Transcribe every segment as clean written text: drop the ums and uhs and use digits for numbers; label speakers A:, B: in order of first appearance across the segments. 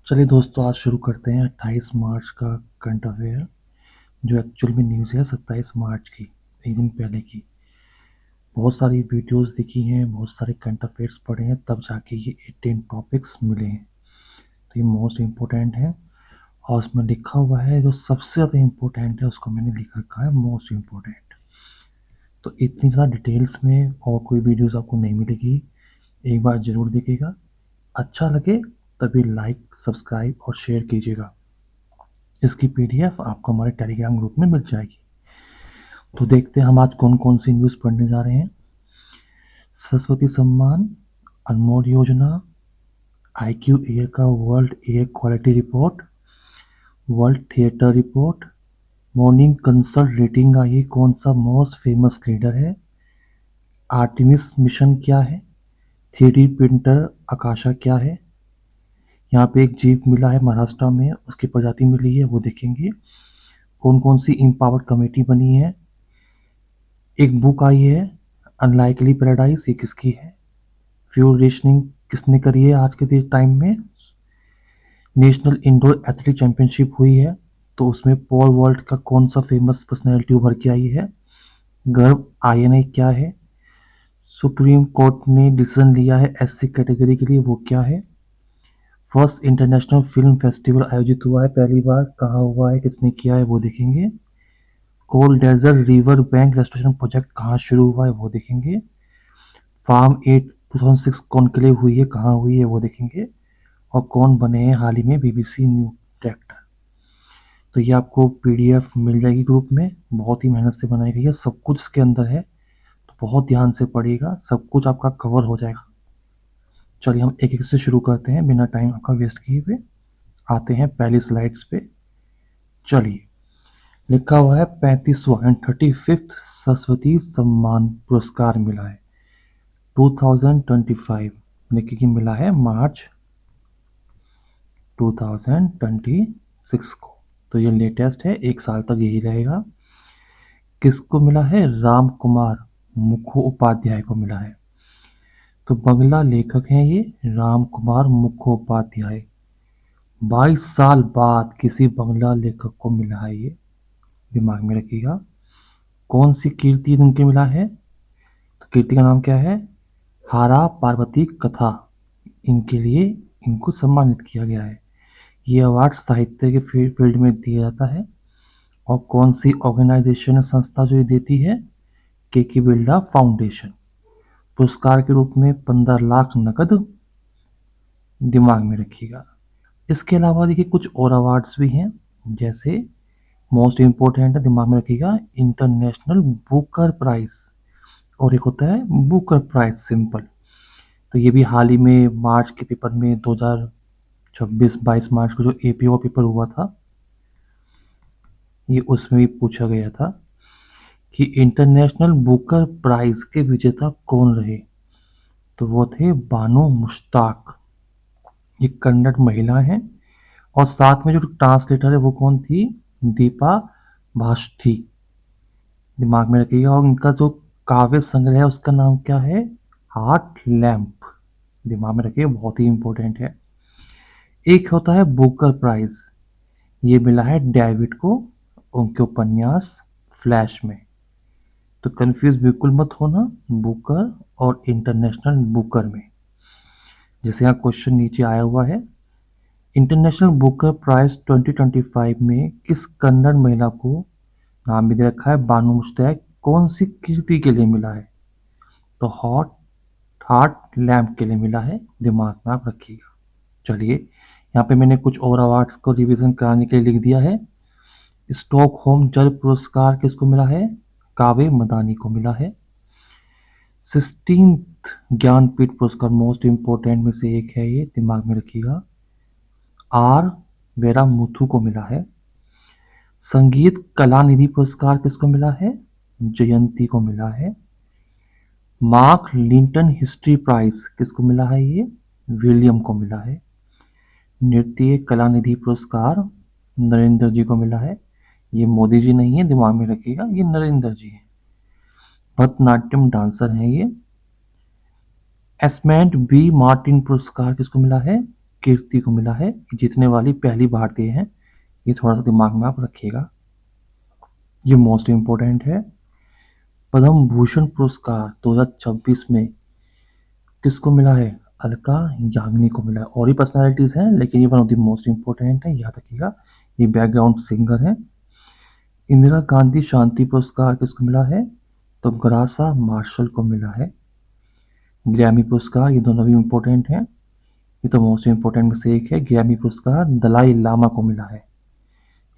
A: चलिए दोस्तों, आज शुरू करते हैं 28 मार्च का करंट अफेयर। जो एक्चुअल में न्यूज़ है 27 मार्च की, एक दिन पहले की। बहुत सारी वीडियोस दिखी हैं, बहुत सारे करंट अफेयर्स पढ़े हैं, तब जाके ये 18 टॉपिक्स मिले हैं। तो ये मोस्ट इम्पोर्टेंट है और उसमें लिखा हुआ है जो सबसे ज़्यादा इम्पोर्टेंट है उसको मैंने लिख रखा है मोस्ट इम्पोर्टेंट। तो इतनी ज़्यादा डिटेल्स में और कोई वीडियोस आपको नहीं मिलेगी, एक बार ज़रूर देखिएगा। अच्छा लगे तभी लाइक, सब्सक्राइब और शेयर कीजिएगा। इसकी पीडीएफ आपको हमारे टेलीग्राम ग्रुप में मिल जाएगी। तो देखते हैं हम आज कौन कौन सी न्यूज़ पढ़ने जा रहे हैं। सरस्वती सम्मान, अनमोल योजना, आईक्यू एयर का world air quality report, world theatre report, morning consult rating आई कौन सा मोस्ट फेमस लीडर है, आर्टिमिस मिशन क्या है, थ्री प्रिंटर आकाशा क्या है, यहाँ पे एक जीप मिला है महाराष्ट्र में, उसकी प्रजाति मिली है वो देखेंगे, कौन कौन सी इम्पावर्ड कमेटी बनी है, एक बुक आई है अनलाइकली पैराडाइज, ये किसकी है, फ्यूल रेशनिंग किसने करी है आज के टाइम में, नेशनल इंडोर एथलेटिक चैंपियनशिप हुई है तो उसमें पोल वॉल्ट का कौन सा फेमस पर्सनैलिटी उभर के आई है, गर्भ आईएनए क्या है, सुप्रीम कोर्ट ने डिसीजन लिया है एससी कैटेगरी के लिए वो क्या है, फर्स्ट इंटरनेशनल फिल्म फेस्टिवल आयोजित हुआ है पहली बार, कहाँ हुआ है, किसने किया है वो देखेंगे, coal desert river bank restoration project कहाँ शुरू हुआ है वो देखेंगे, फार्म 8 2006 कॉन्क्लेव हुई है कहाँ हुई है वो देखेंगे, और कौन बने हैं हाल ही में बीबीसी न्यू डायरेक्टर। तो ये आपको पीडीएफ मिल जाएगी ग्रुप में, बहुत ही मेहनत से बनाई गई है, सब कुछ इसके अंदर है, तो बहुत ध्यान से पढ़िएगा, सब कुछ आपका कवर हो जाएगा। चलिए हम एक एक से शुरू करते हैं बिना टाइम आपका वेस्ट किए हुए। आते हैं पहली स्लाइड्स पे। चलिए, लिखा हुआ है 35वां एंड 35th सरस्वती सम्मान पुरस्कार मिला है 2025, लेकिन ये मिला है मार्च 2026 को, तो ये लेटेस्ट है, एक साल तक यही रहेगा। किसको मिला है, राम कुमार मुखोपाध्याय को मिला है। तो बंगला लेखक हैं ये राम कुमार मुखोपाध्याय। 22 साल बाद किसी बंगला लेखक को मिला है ये, दिमाग में रखिएगा। कौन सी कीर्ति इनके मिला है, तो कीर्ति का नाम क्या है, हारा पार्वती कथा, इनके लिए इनको सम्मानित किया गया है। ये अवार्ड साहित्य के फील्ड में दिया जाता है। और कौन सी ऑर्गेनाइजेशन संस्था जो ये देती है, केकी बिरला फाउंडेशन। पुरस्कार के रूप में 15 लाख नकद, दिमाग में रखिएगा। इसके अलावा देखिए कुछ और अवार्ड्स भी हैं, जैसे मोस्ट इम्पोर्टेंट है, दिमाग में रखिएगा, इंटरनेशनल बुकर प्राइज, और एक होता है बुकर प्राइज सिंपल। तो ये भी हाल ही में मार्च के पेपर में 2026-22 मार्च को जो एपीओ पेपर हुआ था, ये उसमें भी पूछा गया था कि इंटरनेशनल बुकर प्राइज के विजेता कौन रहे, तो वो थे बानो मुश्ताक, ये कन्नड़ महिला हैं। और साथ में जो ट्रांसलेटर है वो कौन थी, दीपा भाष्ठी, दिमाग में रखिएगा। और इनका जो काव्य संग्रह है उसका नाम क्या है, हार्ट लैम्प, दिमाग में रखिए, बहुत ही इंपॉर्टेंट है। एक होता है बुकर प्राइज, ये मिला है डेविड को उनके उपन्यास फ्लैश में। तो कंफ्यूज बिल्कुल मत होना बुकर और इंटरनेशनल बुकर में। जैसे यहाँ क्वेश्चन नीचे आया हुआ है, इंटरनेशनल बुकर प्राइज 2025 में किस कन्नड़ महिला को, नाम भी दे रखा है बानो मुश्ताक, कौन सी कृति के लिए मिला है, तो हॉट हार्ट लैम्प के लिए मिला है, दिमाग में आप रखिएगा। चलिए, यहाँ पे मैंने कुछ और अवार्ड्स को रिवीजन कराने के लिए लिख दिया है। स्टॉकहोम जल पुरस्कार किसको मिला है, कावे मदानी को मिला है। 16th ज्ञानपीठ पुरस्कार मोस्ट इंपोर्टेंट में से एक है ये, दिमाग में रखिएगा, आर वेरा मुथु को मिला है। संगीत कला निधि पुरस्कार किसको मिला है, जयंती को मिला है। मार्क लिंटन हिस्ट्री प्राइज किसको मिला है, ये विलियम को मिला है। नृत्य कला निधि पुरस्कार नरेंद्र जी को मिला है, ये मोदी जी नहीं है, दिमाग में रखिएगा, ये नरेंद्र जी है, भरतनाट्यम डांसर हैं ये। एस्मेंट बी मार्टिन पुरस्कार किसको मिला है, कीर्ति को मिला है। जीतने वाली पहली भारतीय हैं, ये थोड़ा सा दिमाग में आप रखिएगा, ये मोस्ट इम्पोर्टेंट है। पद्म भूषण पुरस्कार 2026 में किसको मिला है? अलका याग्निक को मिला है। और ही पर्सनालिटीज हैं, लेकिन ये one of the most important है, याद रखिएगा। ये बैकग्राउंड सिंगर है। इंदिरा गांधी शांति पुरस्कार किसको मिला है? तो ग्रासा मार्शल को मिला है। ग्रैमी पुरस्कार, ये दोनों भी इम्पोर्टेंट हैं। ये तो मोस्ट इम्पोर्टेंट में से एक है। ग्रैमी पुरस्कार दलाई लामा को मिला है।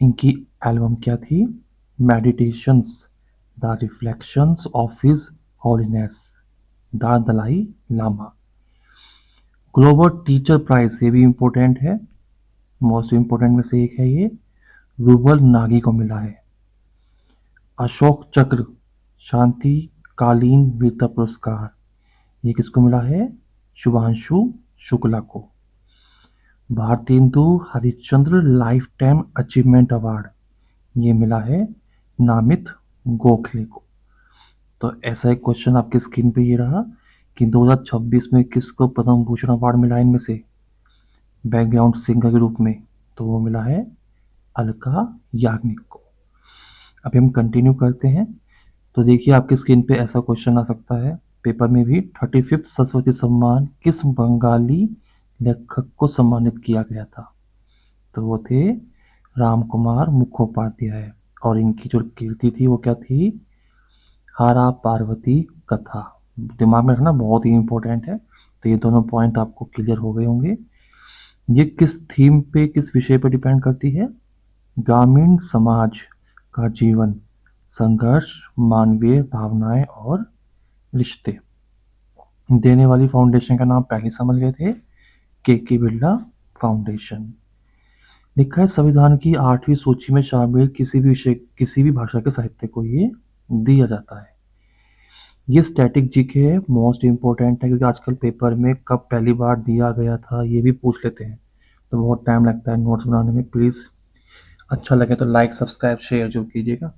A: इनकी एल्बम क्या थी? Meditations the reflections of his holiness the Dalai Lama. Global teacher prize, ये भी इम्पोर्टेंट है, मोस्ट इम्पोर्टेंट में से एक है ये। रूबल नागी को मिला है। अशोक चक्र शांति कालीन वीरता पुरस्कार, ये किसको मिला है? शुभांशु शुक्ला को। Bharatendu Harishchandra life time achievement award, ये मिला है नामित गोखले को। तो ऐसा एक क्वेश्चन आपकी स्क्रीन पे ये रहा कि 2026 में किसको पद्म भूषण अवार्ड मिला इनमें से बैकग्राउंड सिंगर के रूप में? तो वो मिला है अलका याग्निक को। अभी हम कंटिन्यू करते हैं। तो देखिए आपकी स्क्रीन पे ऐसा क्वेश्चन आ सकता है पेपर में भी। 35th सरस्वती सम्मान किस बंगाली लेखक को सम्मानित किया गया था? तो वो थे राम कुमार मुखोपाध्याय। और इनकी जो कीर्ति थी वो क्या थी? हारा पार्वती कथा। दिमाग में रखना, बहुत ही इंपॉर्टेंट है। तो ये दोनों पॉइंट आपको क्लियर हो गए होंगे। ये किस थीम पे, किस विषय पे डिपेंड करती है? ग्रामीण समाज का जीवन, संघर्ष, मानवीय भावनाएं और रिश्ते। देने वाली फाउंडेशन का नाम पहले समझ गए थे, के बिरला फाउंडेशन। लिखा है संविधान की 8वीं सूची में शामिल किसी भी विषय, किसी भी भाषा के साहित्य को ये दिया जाता है। ये स्टैटिक जीके है, मोस्ट इम्पोर्टेंट है, क्योंकि आजकल पेपर में कब पहली बार दिया गया था ये भी पूछ लेते हैं, तो बहुत टाइम लगता है नोट्स बनाने में। प्लीज़ अच्छा लगे तो लाइक सब्सक्राइब शेयर जो कीजिएगा।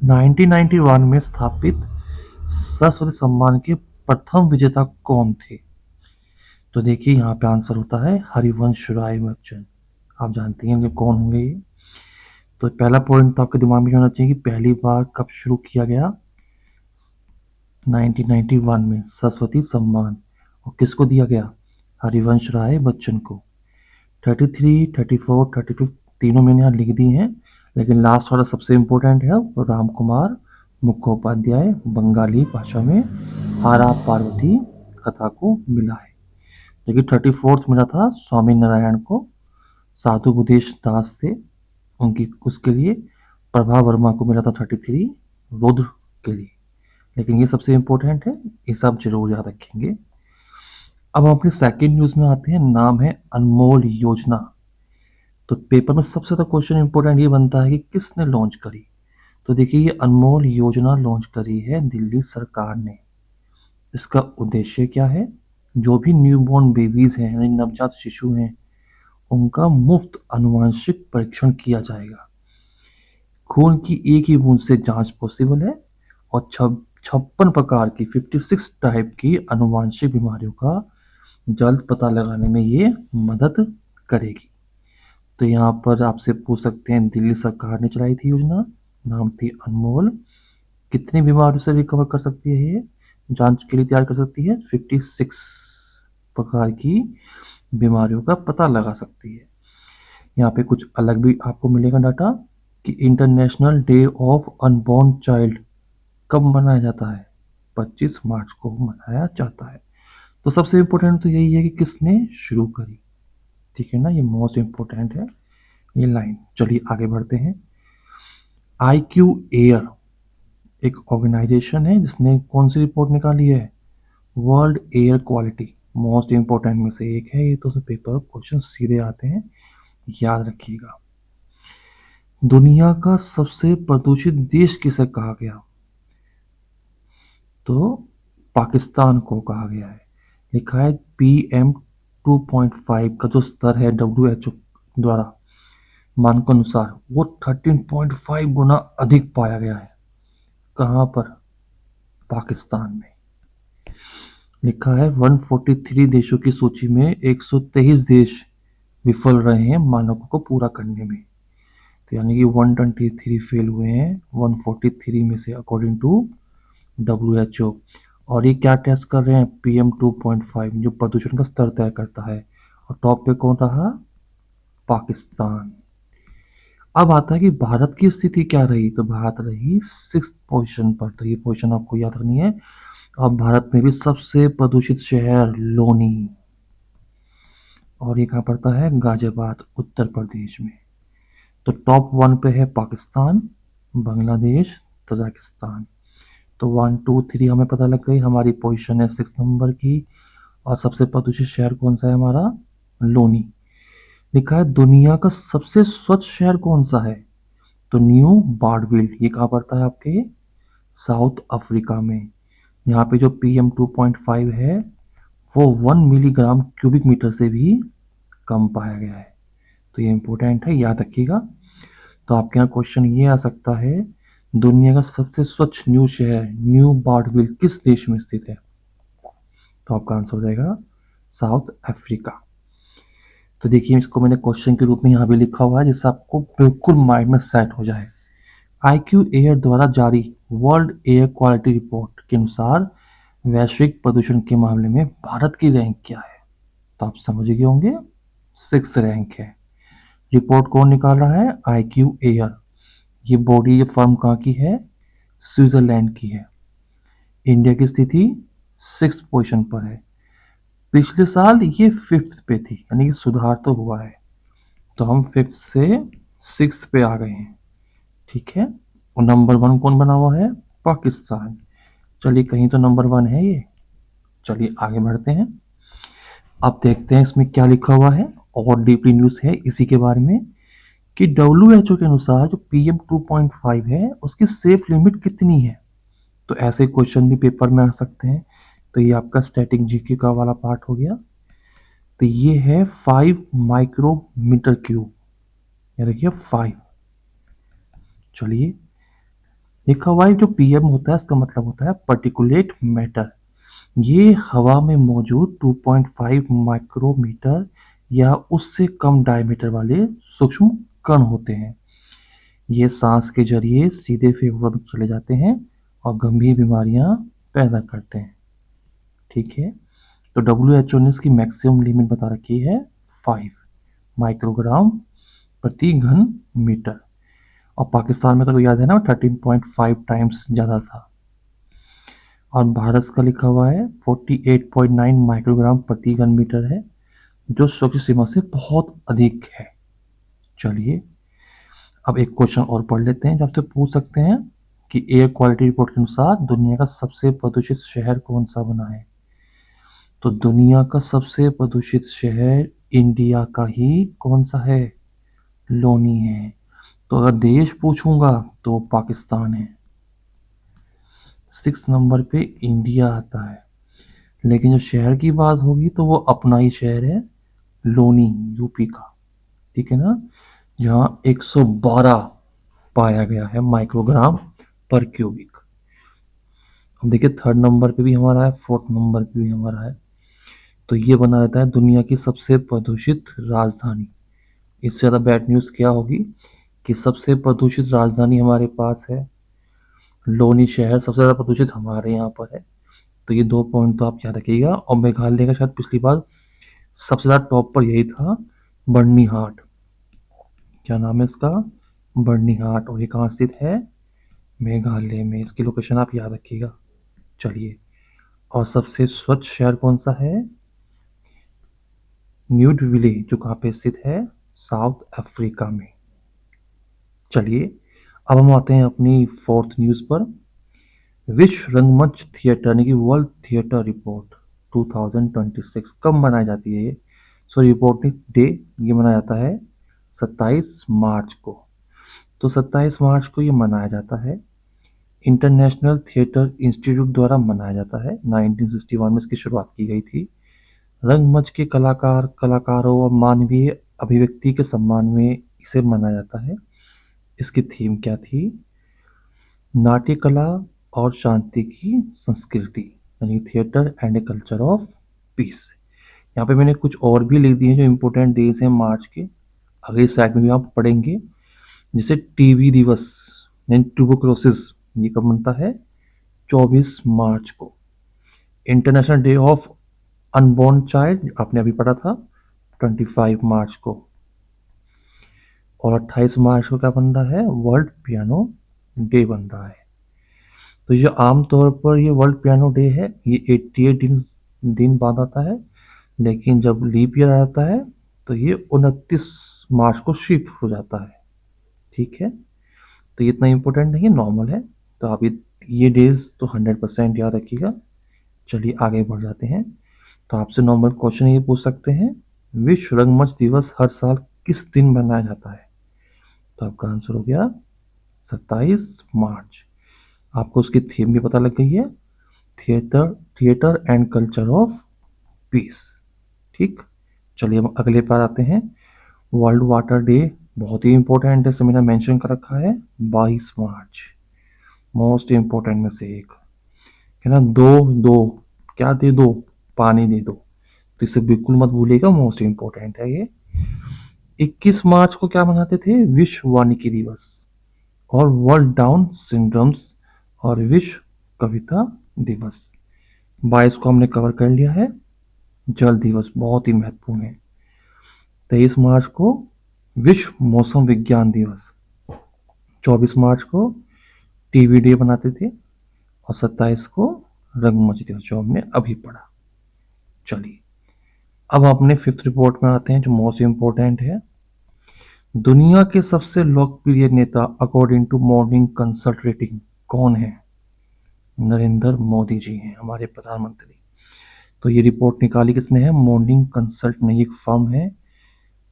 A: 1991 में स्थापित सरस्वती सम्मान के प्रथम विजेता कौन थे? तो देखिए यहाँ पे आंसर होता है हरिवंश राय बच्चन। आप जानते हैं ये कौन होंगे ये। तो पहला पॉइंट तो आपके दिमाग में होना चाहिए कि पहली बार कब शुरू किया गया? 1991 में सरस्वती सम्मान। और किसको दिया गया? हरिवंश राय बच्चन को। 33, 34, 35 तीनों मैंने यहाँ लिख दी हैं, लेकिन लास्ट वाला सबसे इम्पोर्टेंट है, राम कुमार मुखोपाध्याय बंगाली भाषा में हारा पार्वती कथा को मिला है। देखिए 34th मिला था स्वामी नारायण को, साधु बुदेश दास से उनकी उसके लिए। प्रभा वर्मा को मिला था 33 रुद्र के लिए। लेकिन ये सबसे इम्पोर्टेंट है, ये सब जरूर याद रखेंगे। अब हम अपने सेकेंड न्यूज में आते हैं, नाम है अनमोल योजना। तो पेपर में सबसे ज्यादा क्वेश्चन इंपॉर्टेंट ये बनता है कि किसने लॉन्च करी? तो देखिए ये अनमोल योजना लॉन्च करी है दिल्ली सरकार ने। इसका उद्देश्य क्या है? जो भी न्यूबॉर्न बेबीज हैं, यानी नवजात शिशु हैं, उनका मुफ्त आनुवंशिक परीक्षण किया जाएगा। खून की एक ही बूंद से जांच पॉसिबल है और 56 प्रकार की 56 टाइप की आनुवंशिक बीमारियों का जल्द पता लगाने में ये मदद करेगी। तो यहाँ पर आपसे पूछ सकते हैं, दिल्ली सरकार ने चलाई थी योजना, नाम थी अनमोल। कितनी बीमारियों से रिकवर कर सकती है ये, जांच के लिए तैयार कर सकती है? 56 प्रकार की बीमारियों का पता लगा सकती है। यहाँ पे कुछ अलग भी आपको मिलेगा डाटा कि international day of unborn child कब मनाया जाता है? 25 मार्च को मनाया जाता है। तो सबसे इम्पोर्टेंट तो यही है कि किसने शुरू करी, ठीक है ना, ये मोस्ट इम्पोर्टेंट है ये लाइन। चलिए आगे बढ़ते हैं। IQ एयर एक ऑर्गेनाइजेशन है जिसने कौन सी रिपोर्ट निकाली है? World air quality, most important में से एक है ये, तो उसमें पेपर क्वेश्चन सीधे आते हैं, याद रखिएगा। दुनिया का सबसे प्रदूषित देश किसे कहा गया? तो पाकिस्तान को कहा गया है। लिखा है PM 2.5 का जो स्तर है WHO द्वारा मानकों अनुसार वो 13.5 गुना अधिक पाया गया है। कहाँ पर? पाकिस्तान में। लिखा है 143 देशों की सूची में 123 देश विफल रहे हैं मानकों को पूरा करने में। तो यानी कि 123 फेल हुए हैं 143 में से अकॉर्डिंग टू WHO। और ये क्या टेस्ट कर रहे हैं? PM2.5 जो प्रदूषण का स्तर तय करता है। और टॉप पे कौन रहा? पाकिस्तान। अब आता है कि भारत की स्थिति क्या रही, तो भारत रही 6th पोजीशन पर। तो ये पोजीशन आपको याद रखनी है। अब भारत में भी सबसे प्रदूषित शहर लोनी, और ये कहाँ पड़ता है? गाजियाबाद, उत्तर प्रदेश में। तो टॉप 1 पे है पाकिस्तान, बांग्लादेश, तजाकिस्तान। तो 1 2 3 हमें पता लग गई। हमारी पोजीशन है 6 नंबर की। और सबसे प्रदूषित शहर कौन सा है हमारा? लोनी। लिखा है दुनिया का सबसे स्वच्छ शहर कौन सा है? तो न्यू बारविल। ये कहाँ पड़ता है आपके? साउथ अफ्रीका में। यहाँ पे जो PM2.5 है वो 1 मिलीग्राम क्यूबिक मीटर से भी कम पाया गया है। तो ये इंपॉर्टेंट है, याद रखिएगा। तो आपके यहाँ क्वेश्चन ये आ सकता है, दुनिया का सबसे स्वच्छ न्यू शहर न्यू बारविल किस देश में स्थित है? तो आपका आंसर हो जाएगा साउथ अफ्रीका। तो देखिए, इसको मैंने क्वेश्चन के रूप में यहाँ भी लिखा हुआ है जिससे आपको बिल्कुल माइंड में सेट हो जाए। IQ एयर द्वारा जारी वर्ल्ड एयर क्वालिटी रिपोर्ट के अनुसार वैश्विक प्रदूषण के मामले में भारत की रैंक क्या है? तो आप समझ गए होंगे, 6th रैंक है। रिपोर्ट कौन निकाल रहा है? IQ air. ये बॉडी, ये फर्म कहाँ की है? स्विट्जरलैंड की है। इंडिया की स्थिति 6th पोजीशन पर है। पिछले साल ये 5th पे थी, यानी कि सुधार तो हुआ है। तो हम 5th से 6th पे आ गए हैं। ठीक है। और नंबर 1 कौन बना हुआ है? पाकिस्तान। चलिए, कहीं तो नंबर 1 है ये। चलिए आगे बढ़ते हैं। अब देखते हैं इसमें क्या लिखा हुआ है। और डीपली न्यूज़ है इसी के बारे में कि WHO के अनुसार जो PM2.5 है उसकी सेफ लिमिट कितनी है। तो ऐसे क्वेश्चन भी पेपर में आ सकते हैं। तो ये आपका स्टैटिक जीके का वाला पार्ट हो गया। तो ये है 5 माइक्रोमीटर क्यूब। ये देखिए 5। चलिए, लिखा हुआ है जो PM होता है इसका मतलब होता है पर्टिकुलेट मैटर। ये हवा में मौजूद 2.5 माइक्रोमीटर या उससे कम डायमीटर वाले सूक्ष्म कण होते हैं। ये सांस के जरिए सीधे फेफड़ों में चले जाते हैं और गंभीर बीमारियां पैदा करते हैं। ठीक है। तो WHO ने इसकी मैक्सिमम लिमिट बता रखी है 5 माइक्रोग्राम प्रति घन मीटर। और पाकिस्तान में तो याद है ना, 13.5 टाइम्स ज़्यादा था। और भारत का लिखा हुआ है 48.9 माइक्रोग्राम प्रति घन मीटर है, जो सुरक्षित सीमा से बहुत अधिक है। चलिए, अब एक क्वेश्चन और पढ़ लेते हैं जो आपसे पूछ सकते हैं कि एयर क्वालिटी रिपोर्ट के अनुसार दुनिया का सबसे प्रदूषित शहर कौन सा बना है। तो दुनिया का सबसे प्रदूषित शहर इंडिया का ही कौन सा है? लोनी है। तो अगर देश पूछूंगा तो पाकिस्तान है। 6 नंबर पे इंडिया आता है। लेकिन जब शहर की बात होगी तो वो अपना ही शहर है, लोनी, यूपी का। ठीक है ना, जहाँ 112 पाया गया है माइक्रोग्राम पर क्यूबिक। अब देखिए, 3rd नंबर पे भी हमारा है, 4th नंबर पे भी हमारा है। तो ये बना रहता है दुनिया की सबसे प्रदूषित राजधानी। इससे ज़्यादा बैड न्यूज़ क्या होगी कि सबसे प्रदूषित राजधानी हमारे पास है लोनी शहर, सबसे ज़्यादा प्रदूषित हमारे यहाँ पर है। तो ये 2 पॉइंट तो आप याद रखिएगा। और मेघालय का शायद पिछली बार सबसे ज़्यादा टॉप पर यही था, बर्नीहाट। क्या नाम है इसका? बर्नीहाट। और ये कहाँ स्थित है? मेघालय में। इसकी लोकेशन आप याद रखिएगा। चलिए, और सबसे स्वच्छ शहर कौन सा है? न्यू दिल्ली, जो कहाँ पे स्थित है? साउथ अफ्रीका में। चलिए, अब हम आते हैं अपनी 4th न्यूज़ पर। विश्व रंगमंच थिएटर यानी कि वर्ल्ड थिएटर रिपोर्ट 2026 कब मनाई जाती है ये? रिपोर्टिंग डे ये मनाया जाता है 27 मार्च को। तो 27 मार्च को ये मनाया जाता है। इंटरनेशनल थिएटर इंस्टीट्यूट द्वारा मनाया जाता है। 1961 में इसकी शुरुआत की गई थी। रंगमंच के कलाकारों और मानवीय अभिव्यक्ति के सम्मान में इसे मनाया जाता है। इसकी थीम क्या थी? नाट्य कला और शांति की संस्कृति, यानी theatre and a culture of peace. यहाँ पे मैंने कुछ और भी लिख दिए हैं जो इम्पोर्टेंट डेज हैं मार्च के, अगली साइड में भी आप पढ़ेंगे। जैसे टीबी दिवस यानी ट्यूबरकुलोसिस, ये कब बनता है? 24 मार्च को। International day of unborn child आपने अभी पढ़ा था 25 मार्च को। और 28 मार्च को क्या बन रहा है? वर्ल्ड पियानो डे बन रहा है। तो ये आमतौर पर ये वर्ल्ड पियानो डे है, ये 88 दिन बाद आता है, लेकिन जब लीप ईयर आता है तो ये 29 मार्च को शिफ्ट हो जाता है। ठीक है, तो ये इतना इम्पोर्टेंट नहीं है, नॉर्मल है। तो आप ये डेज तो 100% याद रखिएगा। चलिए आगे बढ़ जाते हैं। तो आपसे नॉर्मल क्वेश्चन ये पूछ सकते हैं, विश्व रंगमंच दिवस हर साल किस दिन मनाया जाता है? तो आपका आंसर हो गया 27 मार्च। आपको उसकी थीम भी पता लग गई है, theatre and culture of peace. ठीक, चलिए हम अगले पर आते हैं। वर्ल्ड वाटर डे बहुत ही इंपॉर्टेंट है, से मैंने मेंशन कर रखा है 22 मार्च, मोस्ट इंपॉर्टेंट में से एक है ना। दो दो क्या दे दो? पानी दे दो। तो इसे बिल्कुल मत भूलिएगा, मोस्ट इंपॉर्टेंट है ये। 21 मार्च को क्या मनाते थे? विश्व वानिकी दिवस और वर्ल्ड डाउन सिंड्रोम्स और विश्व कविता दिवस। 22 को हमने कवर कर लिया है। जल दिवस बहुत ही महत्वपूर्ण है। 23 मार्च को विश्व मौसम विज्ञान दिवस, 24 मार्च को टीवी डे बनाते थे और 27 को रंगमंच दिवस, जो हमने अभी पढ़ा। चलिए अब अपने फिफ्थ रिपोर्ट में आते हैं जो मोस्ट इंपॉर्टेंट है। दुनिया के सबसे लोकप्रिय नेता according to morning consult rating कौन है? नरेंद्र मोदी जी हैं, हमारे प्रधानमंत्री। तो ये रिपोर्ट निकाली किसने है? मॉर्निंग कंसल्ट ने, एक फर्म है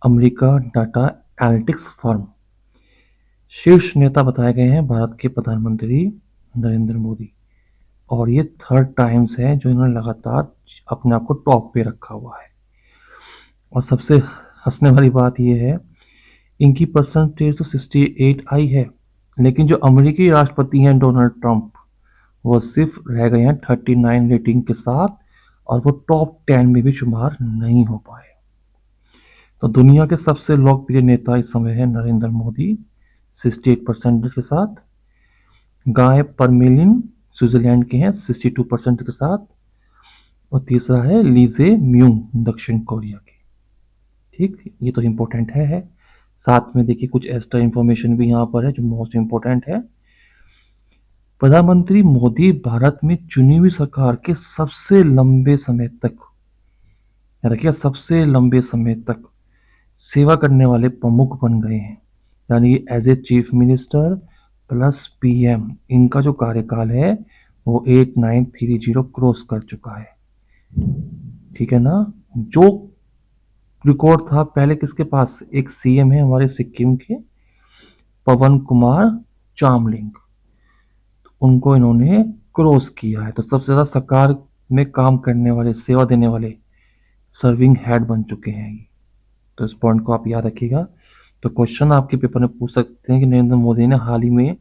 A: अमेरिका डाटा एनालिटिक्स फर्म। शीर्ष नेता बताए गए हैं भारत के प्रधानमंत्री नरेंद्र मोदी, और ये थर्ड टाइम्स है जो इन्होंने लगातार अपने आप को टॉप पे रखा हुआ है। और सबसे हंसने वाली बात यह है, इनकी परसेंटेज तो 68 आई है, लेकिन जो अमेरिकी राष्ट्रपति हैं डोनाल्ड ट्रंप, वो सिर्फ रह गए हैं 39 रेटिंग के साथ, और वो टॉप 10 में भी शुमार नहीं हो पाए। तो दुनिया के सबसे लोकप्रिय नेता इस समय है नरेंद्र मोदी 68% के साथ। गाय परमेलिन स्विट्जरलैंड के हैं 62% के साथ। और तीसरा है लीजे म्यूंग दक्षिण कोरिया के। ठीक, ये तो इम्पोर्टेंट है। साथ में देखिए कुछ एक्स्ट्रा इंफॉर्मेशन भी यहाँ पर है जो मोस्ट इम्पोर्टेंट है। प्रधानमंत्री मोदी भारत में चुनी हुई सरकार के सबसे लंबे समय तक, रखिए सबसे लंबे समय तक सेवा करने वाले प्रमुख बन गए हैं। यानी as a chief minister plus PM, इनका जो कार्यकाल है वो 8930 क्रॉस कर चुका है। ठीक है ना। जो रिकॉर्ड था पहले किसके पास? एक सीएम है हमारे सिक्किम के, पवन कुमार चामलिंग, उनको इन्होंने क्रॉस किया है। तो सबसे ज्यादा सरकार में काम करने वाले, सेवा देने वाले सर्विंग हेड बन चुके हैं ये। तो इस पॉइंट को आप याद रखिएगा। तो क्वेश्चन आपके पेपर में पूछ सकते हैं कि नरेंद्र मोदी ने हाल ही में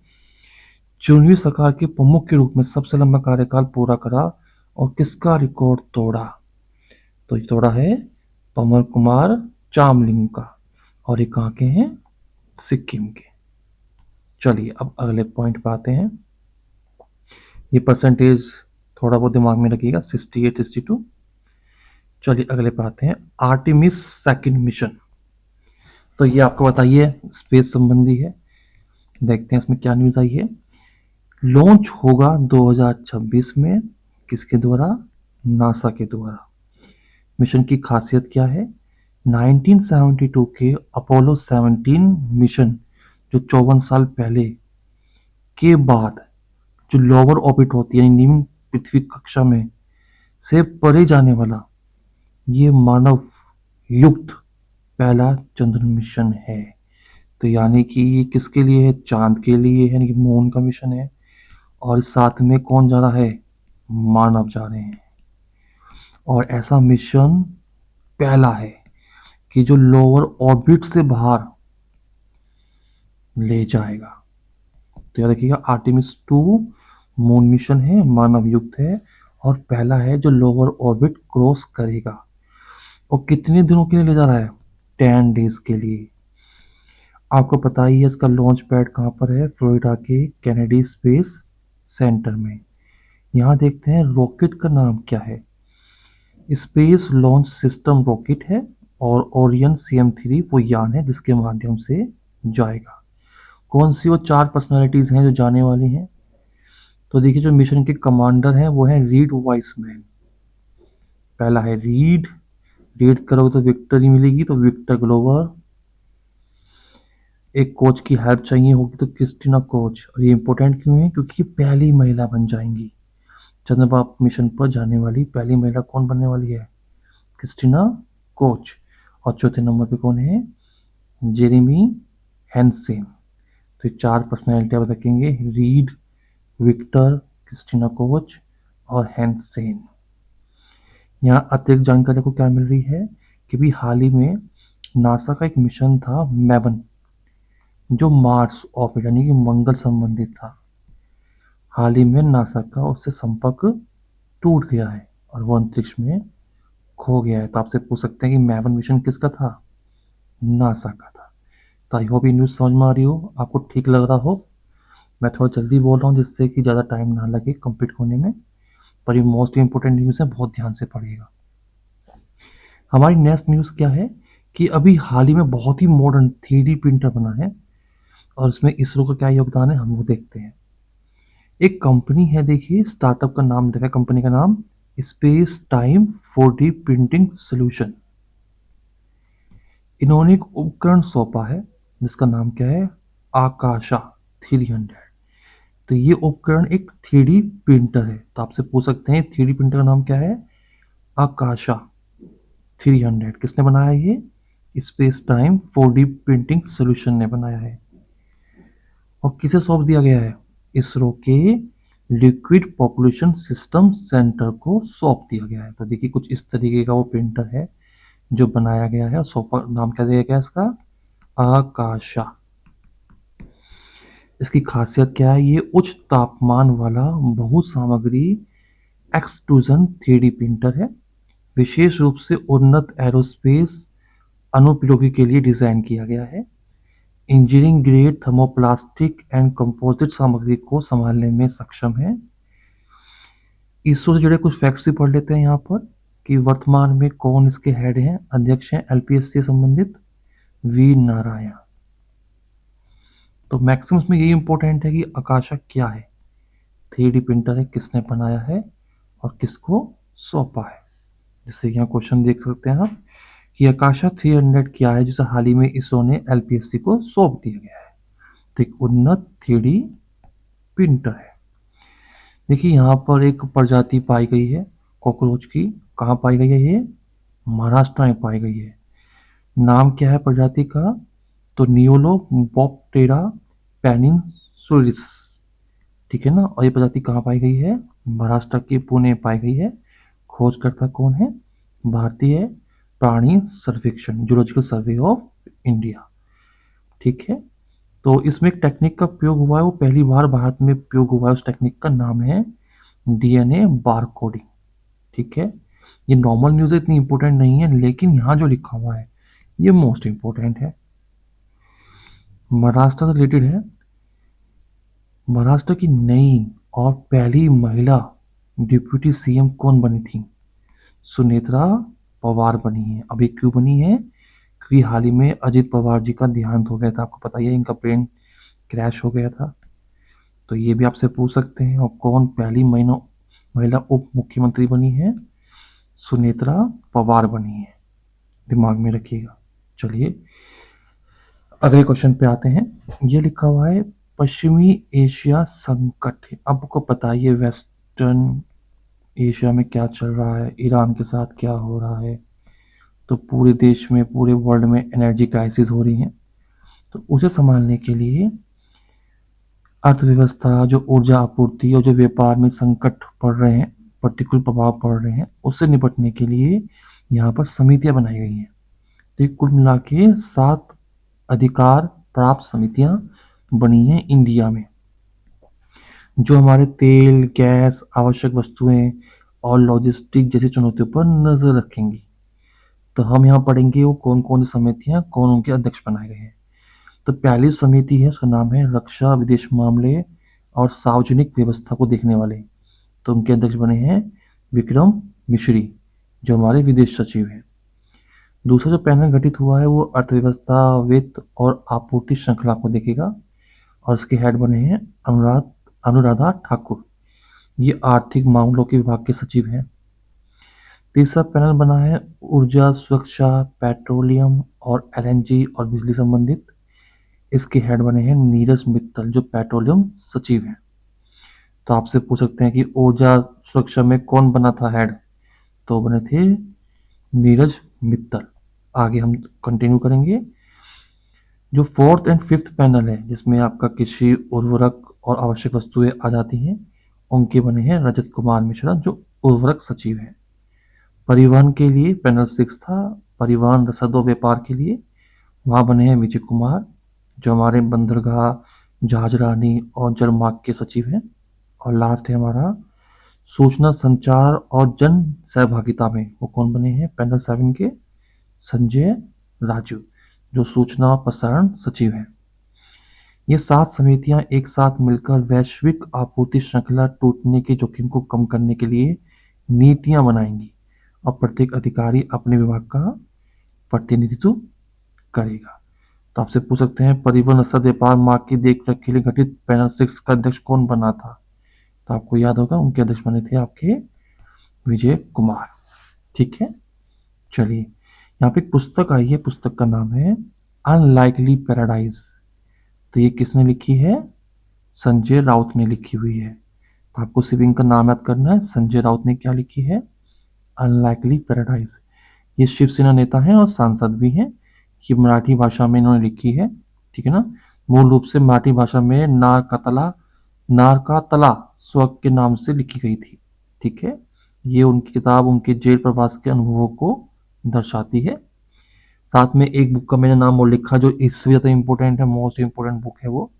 A: चुनी सरकार के प्रमुख के रूप में सबसे लंबा कार्यकाल पूरा करा और किसका रिकॉर्ड तोड़ा? तो ये तोड़ा है पवन कुमार चामलिंग का, और ये कहाँ के हैं? सिक्किम के। चलिए अब अगले पॉइंट पे आते हैं। ये परसेंटेज थोड़ा बहुत दिमाग में रखिएगा, 68 62। चलिए अगले पे आते हैं। आर्टेमिस सेकंड मिशन, तो ये आपको बताइए स्पेस संबंधी है। देखते हैं इसमें क्या न्यूज आई है। लॉन्च होगा 2026 में, किसके द्वारा? नासा के द्वारा। मिशन की खासियत क्या है? 1972 के अपोलो 17 मिशन, जो 54 साल पहले के बाद जो लोअर ऑर्बिट होती है, यानी निम्न पृथ्वी कक्षा में से परे जाने वाला ये मानव युक्त पहला चंद्र मिशन है। तो यानी कि ये किसके लिए है? चांद के लिए है, यानी कि मून का मिशन है। और साथ में कौन जा रहा है? मानव जा रहे हैं। और ऐसा मिशन पहला है कि जो लोअर ऑर्बिट से बाहर ले जाएगा। तो याद रखिएगा आर्टेमिस 2 मून मिशन है, मानव युक्त है, और पहला है जो लोअर ऑर्बिट क्रॉस करेगा। और कितने दिनों के लिए ले जा रहा है? 10 डेज के लिए। आपको पता ही है इसका लॉन्च पैड कहाँ पर है? फ्लोरिडा के कैनेडी स्पेस सेंटर में। यहाँ देखते हैं रॉकेट का नाम क्या है। स्पेस लॉन्च सिस्टम रॉकेट है और ओरियन CM-3 वो यान है जिसके माध्यम से जाएगा। कौन सी वो 4 पर्सनालिटीज हैं जो जाने वाली हैं? तो देखिए जो मिशन के कमांडर हैं वो हैं रीड वाइसमैन। पहला है रीड। रीड करोगे तो विक्ट्री मिलेगी, तो विक्टर ग्लोवर। एक कोच की हेल्प चाहिए होगी तो क्रिस्टीना कोच। और ये इंपॉर्टेंट क्यों है? क्योंकि ये पहली महिला बन जाएंगी। चंद्रमा मिशन पर जाने वाली पहली महिला कौन बनने वाली है? Christina Koch. और चौथे नंबर पे कौन है? Jeremy Hansen. तो ये 4 पर्सनैलिटी आप रखेंगे, रीड, विक्टर, क्रिस्टीना कोच और हैंसेन। यहाँ अतिरिक्त जानकारी को क्या मिल रही है कि भी हाल ही में नासा का एक मिशन था मैवन, जो मार्स ऑर्बिट यानी कि मंगल संबंधित था। हाल ही में नासा का उससे संपर्क टूट गया है और वो अंतरिक्ष में खो गया है। तो आपसे पूछ सकते हैं कि मैवन मिशन किसका था? नासा का था। तो आई होप ये न्यूज़ समझ में आ रही हो, आपको ठीक लग रहा हो। मैं थोड़ा जल्दी बोल रहा हूँ जिससे कि ज़्यादा टाइम ना लगे कंप्लीट होने में, पर ये मोस्ट इंपॉर्टेंट न्यूज़ है, बहुत ध्यान से पढ़िएगा। हमारी नेक्स्ट न्यूज़ क्या है कि अभी हाल ही में बहुत ही मॉडर्न 3D प्रिंटर बना है और इसमें इसरो का क्या योगदान है हम वो देखते हैं। एक कंपनी है, देखिए स्टार्टअप का नाम देखा, कंपनी का नाम space time 4D printing solution. इन्होंने एक उपकरण सौंपा है जिसका नाम क्या है? आकाशा 300। तो ये उपकरण एक 3D प्रिंटर है। तो आपसे पूछ सकते हैं 3D प्रिंटर का नाम क्या है? आकाशा 300। किसने बनाया ये? Space time 4D printing solution ने बनाया है। और किसे सौंप दिया गया है? इसरो के लिक्विड पॉपुलेशन सिस्टम सेंटर को सौंप दिया गया है। तो देखिए कुछ इस तरीके का वो प्रिंटर है जो बनाया गया है और सौंपा, नाम क्या दिया गया इसका? आकाशा। इसकी खासियत क्या है? ये उच्च तापमान वाला बहु सामग्री एक्सट्रूजन 3D प्रिंटर है, विशेष रूप से उन्नत एरोस्पेस अनुप्रयोगों के लिए डिजाइन किया गया है। Engineering grade thermoplastic and composite सामग्री को संभालने में सक्षम है। इसरो से जुड़े कुछ फैक्ट्स भी पढ़ लेते हैं यहाँ पर कि वर्तमान में कौन इसके हेड हैं, अध्यक्ष हैं LPS से संबंधित? वी नारायण। तो मैक्सिमम में यही इंपॉर्टेंट है कि आकाशा क्या है, 3D प्रिंटर है, किसने बनाया है और किसको सौंपा है। जिससे यहाँ क्वेश्चन देख सकते हैं आप कि आकाशा 300 क्या है जिसे हाल ही में इसरो ने LPSC को सौंप दिया गया है। तो एक उन्नत 3D प्रिंटर है। देखिए यहाँ पर एक प्रजाति पाई गई है कॉकरोच की। कहाँ पाई गई है ये? महाराष्ट्र में पाई गई है। नाम क्या है प्रजाति का? तो नियोलोबोप्टेरा पेनिनसुलिस। ठीक है ना। और ये प्रजाति कहाँ पाई गई है? महाराष्ट्र के पुणे में पाई गई है। खोजकर्ता कौन है? भारतीय प्राणी सर्वेक्षण, जूलॉजिकल सर्वे ऑफ इंडिया। ठीक है। तो इसमें एक टेक्निक का प्रयोग हुआ है, वो पहली बार भारत में प्रयोग हुआ है। उस टेक्निक का नाम है DNA बार कोडिंग। ठीक है। ये नॉर्मल न्यूज़ इतनी इंपॉर्टेंट नहीं है, लेकिन यहाँ जो लिखा हुआ है ये मोस्ट इंपॉर्टेंट है। महाराष्ट्र से रिलेटेड है। महाराष्ट्र की नई और पहली महिला डिप्यूटी CM कौन बनी थी? सुनेत्रा पवार बनी है। अभी क्यों बनी है? क्योंकि हाल ही में अजित पवार जी का देहांत हो गया था। आपको पता ही है, इनका प्लेन क्रैश हो गया था। तो ये भी आपसे पूछ सकते हैं। और कौन पहली महिला उप मुख्यमंत्री बनी है? सुनेत्रा पवार बनी है, दिमाग में रखिएगा। चलिए अगले क्वेश्चन पे आते हैं। ये लिखा हुआ है पश्चिमी एशिया संकट। आपको पता है ये वेस्टर्न एशिया में क्या चल रहा है, ईरान के साथ क्या हो रहा है। तो पूरे देश में, पूरे वर्ल्ड में एनर्जी क्राइसिस हो रही है। तो उसे संभालने के लिए अर्थव्यवस्था, जो ऊर्जा आपूर्ति और जो व्यापार में संकट पड़ रहे हैं, प्रतिकूल प्रभाव पड़ रहे हैं, उससे निपटने के लिए यहाँ पर समितियां बनाई गई हैं। तो कुल मिला के 7 अधिकार प्राप्त समितियां बनी हैं इंडिया में, जो हमारे तेल, गैस, आवश्यक वस्तुएं और लॉजिस्टिक जैसी चुनौतियों पर नजर रखेंगी। तो हम यहाँ पढ़ेंगे वो कौन कौन सी समितियाँ, कौन उनके अध्यक्ष बनाए गए हैं। तो पहली समिति है, उसका नाम है रक्षा विदेश मामले और सार्वजनिक व्यवस्था को देखने वाले। तो उनके अध्यक्ष बने हैं विक्रम मिश्री, जो हमारे विदेश सचिव हैं। दूसरा जो पैनल गठित हुआ है वो अर्थव्यवस्था, वित्त और आपूर्ति श्रृंखला को देखेगा, और उसके हेड बने हैं अनुराधा ठाकुर। ये आर्थिक मामलों के विभाग के सचिव हैं। तीसरा पैनल बना है ऊर्जा सुरक्षा, पेट्रोलियम और एलएनजी और बिजली संबंधित। इसके हेड बने हैं नीरज मित्तल, जो पेट्रोलियम सचिव हैं। तो आपसे पूछ सकते हैं कि ऊर्जा सुरक्षा में कौन बना था हेड, तो बने थे नीरज मित्तल। आगे हम कंटिन्यू करेंगे। जो फोर्थ एंड फिफ्थ पैनल है, जिसमें आपका कृषि, उर्वरक और आवश्यक वस्तुएं आ जाती हैं, उनके बने हैं रजत कुमार मिश्रा, जो उर्वरक सचिव हैं। परिवहन के लिए पैनल 6 था, परिवहन, रसद और व्यापार के लिए वहाँ बने हैं विजय कुमार, जो हमारे बंदरगाह, जहाजरानी और जलमार्ग के सचिव हैं। और लास्ट है हमारा सूचना, संचार और जन सहभागिता में, वो कौन बने हैं पैनल 7 के संजय राजू, जो सूचना और प्रसारण सचिव हैं। ये 7 समितियां एक साथ मिलकर वैश्विक आपूर्ति श्रृंखला टूटने के जोखिम को कम करने के लिए नीतियां बनाएंगी, और प्रत्येक अधिकारी अपने विभाग का प्रतिनिधित्व करेगा। तो आपसे पूछ सकते हैं परिवहन, रसद, व्यापार, मार्ग की देखरेख के लिए गठित पैनल 6 का अध्यक्ष कौन बना था, तो आपको याद होगा उनके अध्यक्ष बने थे आपके विजय कुमार। ठीक है, चलिए यहाँ पे एक पुस्तक आई है, पुस्तक का नाम है अनलाइकली पैराडाइज। तो ये किसने लिखी है, संजय राउत ने लिखी हुई है। तो आपको सिर्फ इनका नाम याद करना है, संजय राउत ने क्या लिखी है, अनलाइकली पैराडाइज। ये शिवसेना नेता हैं और सांसद भी हैं। ये मराठी भाषा में इन्होंने लिखी है, ठीक है ना। मूल रूप से मराठी भाषा में नारकातला स्वग के नाम से लिखी गई थी। ठीक है, ये उनकी किताब उनके जेल प्रवास के अनुभवों को दर्शाती है। साथ में एक बुक का मैंने नाम और लिखा जो इससे ज़्यादा इंपॉर्टेंट है, मोस्ट इंपॉर्टेंट बुक है वो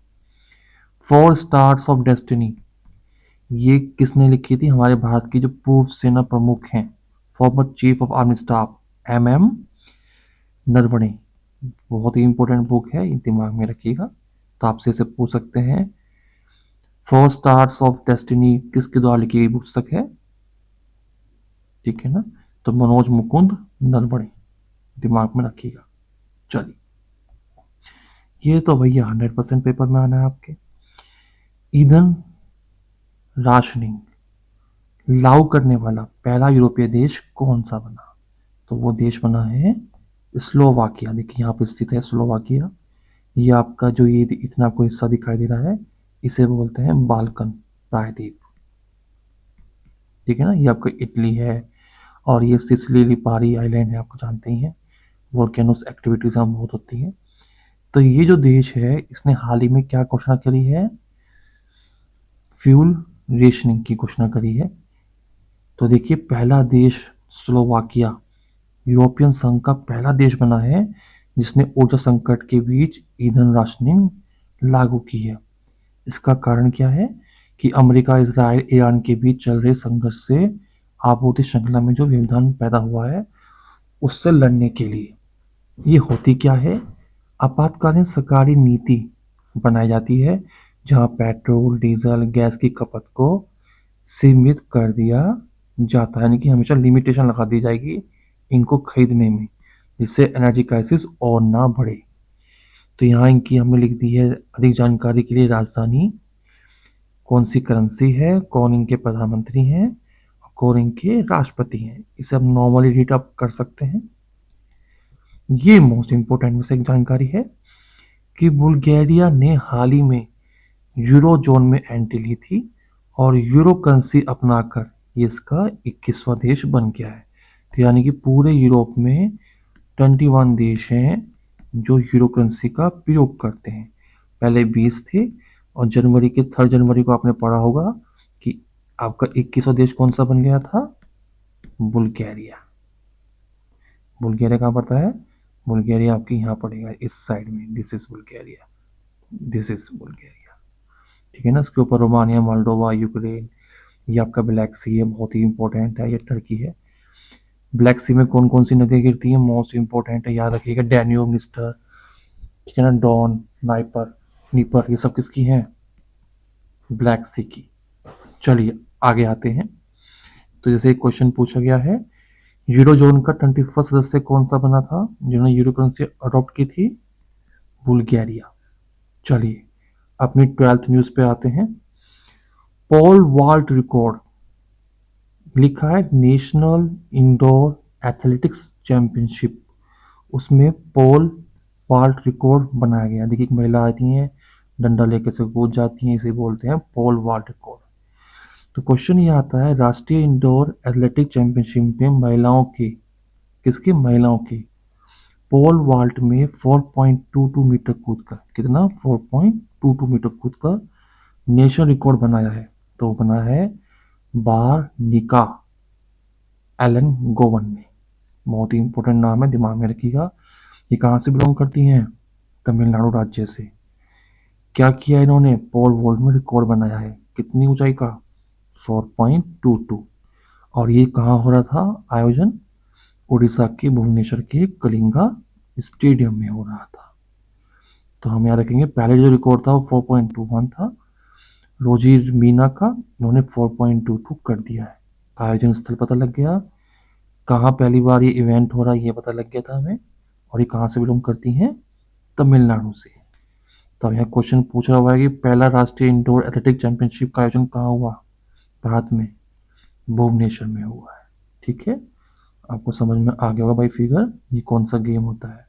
A: 4 स्टार्स ऑफ डेस्टिनी। ये किसने लिखी थी, हमारे भारत की जो पूर्व सेना प्रमुख हैं, former chief of army staff MM Naravane. बहुत ही इंपॉर्टेंट बुक है, ये दिमाग में रखिएगा। तो आपसे इसे पूछ सकते हैं 4 स्टार्स ऑफ डेस्टिनी किसके द्वारा लिखी गई पुस्तक है, ठीक है ना। तो मनोज मुकुंद नरवणे, दिमाग में रखिएगा। चलिए, ये तो भैया 100% पेपर में आना है आपके। ईंधन राशनिंग लागू करने वाला पहला यूरोपीय देश कौन सा बना, तो वो देश बना है स्लोवाकिया। देखिए यहाँ पे स्थित है स्लोवाकिया। ये आपका जो ये इतना आपको हिस्सा दिखाई दे रहा है, इसे बोलते हैं बाल्कन प्रायद्वीप। ठीक है ना, ये आपका इटली है, और ये सिसिली लिपारी आइलैंड है, आपको जानते ही हैं। वोल्केनोस एक्टिविटीज यहाँ बहुत होती है। तो ये जो देश है, इसने हाल ही में क्या घोषणा करी है, फ्यूल रेशनिंग की घोषणा करी है। तो देखिए, पहला देश स्लोवाकिया यूरोपियन संघ का पहला देश बना है जिसने ऊर्जा संकट के बीच ईंधन राशनिंग लागू की है। इसका कारण क्या है कि अमेरिका, इजराइल, ईरान के बीच चल रहे संघर्ष से आपूर्ति श्रृंखला में जो व्यवधान पैदा हुआ है, उससे लड़ने के लिए ये होती क्या है, आपातकालीन सरकारी नीति बनाई जाती है, जहां पेट्रोल, डीजल, गैस की खपत को सीमित कर दिया जाता है, यानी कि हमेशा लिमिटेशन लगा दी जाएगी इनको खरीदने में, जिससे एनर्जी क्राइसिस और ना बढ़े। तो यहाँ इनकी हमने लिख दी है अधिक जानकारी के लिए राजधानी, कौन सी करेंसी है, कौन इनके प्रधानमंत्री हैं, कौन इनके राष्ट्रपति हैं। इसे आप नॉर्मली रीड अप कर सकते हैं। ये मोस्ट इंपोर्टेंट में से एक जानकारी है कि बुल्गारिया ने हाल ही में यूरो जोन में एंट्री ली थी, और यूरो करेंसी अपनाकर ये इसका 21वां देश बन गया है। तो यानी कि पूरे यूरोप में 21 देश हैं जो यूरो करेंसी का प्रयोग करते हैं। पहले 20 थे, और जनवरी के 3 जनवरी को आपने पढ़ा होगा कि आपका 21वां देश कौन सा बन गया था, बुल्गारिया। बुल्गारिया कहाँ पड़ता है, बुल्गारिया आपके यहाँ पड़ेगा इस साइड में, this is Bulgaria, this is Bulgaria. ठीक है ना, इसके ऊपर रोमानिया, मोल्डोवा, यूक्रेन, ये आपका ब्लैक सी है, बहुत ही इंपॉर्टेंट है, ये टर्की है। ब्लैक सी में कौन कौन सी नदियाँ गिरती हैं, मोस्ट इंपॉर्टेंट है, याद रखिएगा। डैन्यूब, निस्टर, ठीक है ना, डॉन, नाइपर, नीपर, ये सब किसकी हैं, ब्लैक सी की। चलिए आगे आते हैं। तो जैसे एक क्वेश्चन पूछा गया है, यूरोजोन का 21 सदस्य कौन सा बना था जिन्होंने यूरो करेंसी अडॉप्ट की थी, बुल्गारिया। चलिए अपनी 12th न्यूज पे आते हैं। पॉल वाल्ट रिकॉर्ड लिखा है नेशनल इंडोर एथलेटिक्स चैंपियनशिप, उसमें पॉल वाल्ट रिकॉर्ड बनाया गया। देखिए एक महिला आती हैं, डंडा लेके से कूद जाती हैं, इसे बोलते हैं पॉल वाल्ट रिकॉर्ड। तो क्वेश्चन ये आता है, राष्ट्रीय इंडोर एथलेटिक चैंपियनशिप में महिलाओं के, किसके, महिलाओं के पोल वॉल्ट में 4.22 मीटर कूदकर, कितना, 4.22 मीटर कूदकर नेशनल रिकॉर्ड बनाया है। तो बना है बारनिका एलन गोवन ने। बहुत ही इंपॉर्टेंट नाम है, दिमाग में रखिएगा। ये कहाँ से बिलोंग करती हैं, तमिलनाडु राज्य से। क्या किया इन्होंने, पोल वॉल्ट में रिकॉर्ड बनाया है, कितनी ऊंचाई का, 4.22। और ये कहाँ हो रहा था आयोजन, उड़ीसा के भुवनेश्वर के कलिंगा स्टेडियम में हो रहा था। तो हम याद रखेंगे, पहले जो रिकॉर्ड था वो 4.21 था, रोजी मीना का, इन्होंने 4.22 कर दिया है। आयोजन स्थल पता लग गया, कहाँ पहली बार ये इवेंट हो रहा है ये पता लग गया था हमें, और ये कहाँ से बिलोंग करती हैं, तमिलनाडु से। तो अब यहाँ क्वेश्चन पूछ रहा हुआ है कि पहला राष्ट्रीय इंडोर एथलेटिक चैंपियनशिप का आयोजन कहाँ हुआ, भारत में, भुवनेश्वर में हुआ है। ठीक है, आपको समझ में आ गया होगा भाई फिगर, ये कौन सा गेम होता है।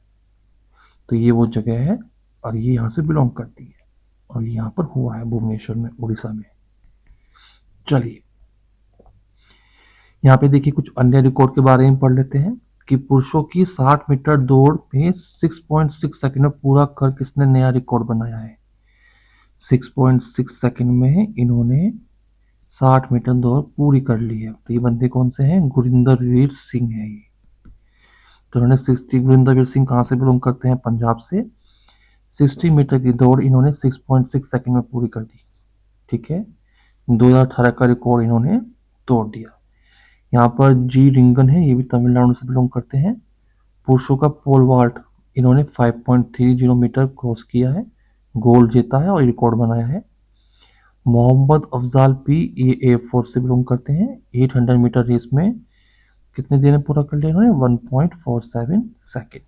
A: तो ये वो जगह है और ये यहाँ से बिलोंग करती है, और यहाँ पर हुआ है भुवनेश्वर में, उड़ीसा में। चलिए यहाँ पे देखिए कुछ अन्य रिकॉर्ड के बारे में पढ़ लेते हैं कि पुरुषों की 60 मीटर दौड़ में 6.6 सेकंड में पूरा कर किसने नया रिकॉर्ड बनाया है। 6.6 सेकंड में इन्होंने 60 मीटर दौड़ पूरी कर ली है। तो ये बंदे कौन से हैं, गुरिंदर वीर सिंह है ये। तो इन्होंने 60, गुरिंदर वीर सिंह कहाँ से बिलोंग करते हैं, पंजाब से। 60 मीटर की दौड़ इन्होंने 6.6 सेकंड में पूरी कर दी। ठीक है, 2018 का रिकॉर्ड इन्होंने तोड़ दिया। यहाँ पर जी रिंगन है, ये भी तमिलनाडु से बिलोंग करते हैं। पुरुषों का पोल वॉल्ट इन्होंने 5.30 मीटर क्रॉस किया है, गोल्ड जीता है और रिकॉर्ड बनाया है। मोहम्मद अफजाल पी, ये एयरफोर्स से बिलोंग करते हैं। 800 मीटर रेस में कितने देर में पूरा कर लिया इन्होंने, 1.47 सेकेंड।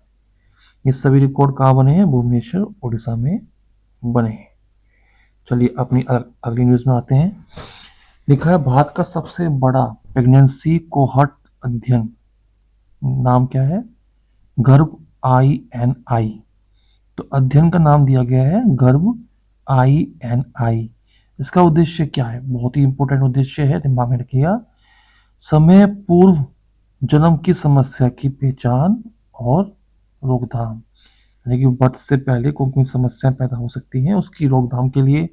A: ये सभी रिकॉर्ड कहाँ बने हैं, भुवनेश्वर उड़ीसा में बने हैं। चलिए अपनी अगली न्यूज में आते हैं। लिखा है भारत का सबसे बड़ा प्रेगनेंसी कोहॉर्ट अध्ययन, नाम क्या है, गर्भ INI। तो अध्ययन का नाम दिया गया है गर्भ INI। इसका उद्देश्य क्या है, बहुत ही इंपॉर्टेंट उद्देश्य है, दिमाग में रखिएगा। समय पूर्व जन्म की समस्या की पहचान और रोकथाम, यानी कि बर्थ से पहले कौन कौन समस्याएं पैदा हो सकती हैं उसकी रोकथाम के लिए